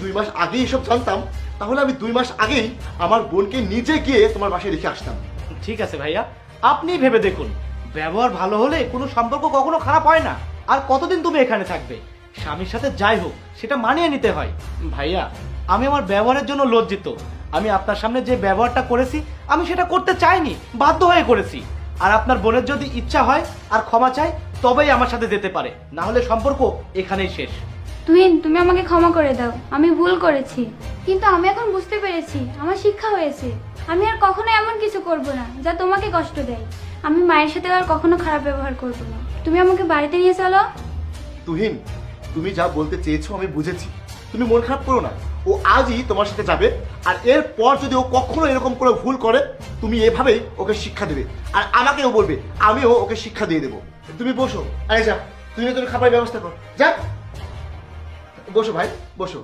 2 মাস আগেই এসব জানতাম, তাহলে আমি 2 মাস আগেই আমার বোনকে নিজে গিয়ে তোমার বাসায় রেখে আসতাম। ঠিক আছে ভাইয়া, আপনি ভেবে দেখুন, ব্যবহার ভালো হলে কোনো সম্পর্ক কখনো খারাপ হয় না। আর কতদিন তুমি এখানে থাকবে? স্বামীর সাথে যাই হোক সেটা মানিয়ে নিতে হয়। ভাইয়া, আমি আমার ব্যবহারের জন্য লজ্জিত। আমি আপনার সামনে যে ব্যবহারটা করেছি আমি সেটা করতে চাইনি, বাধ্য হয়ে করেছি। আর আপনার বোনের যদি ইচ্ছা হয় আর ক্ষমা চাই তবেই আমার সাথে যেতে পারে, না হলে সম্পর্ক এখানেই শেষ। তুহিন, তুমি আমাকে ক্ষমা করে দাও, আমি ভুল করেছি। কিন্তু আমি এখন বুঝতে পেরেছি, আমার শিক্ষা হয়েছে। আমি আর কখনো এমন কিছু করব না যা তোমাকে কষ্ট দেয়। আমি মায়ের সাথে আর কখনো খারাপ ব্যবহার করব না। তুমি আমাকে বাড়িতে নিয়ে চলো। তুহিন, তুমি যা বলতে চেয়েছো আমি বুঝেছি, তুমি মন খারাপ করো না। ও আজই তোমার সাথে যাবে, আর এরপর যদি ও কখনো এরকম করে ভুল করে তুমি এভাবেই ওকে শিক্ষা দেবে, আর আমাকেও বলবে, আমিও ওকে শিক্ষা দিয়ে দেবো। তুমি বসো, আরে যা, তুমি খাবারের ব্যবস্থা করো, যা বসো ভাই, বসো।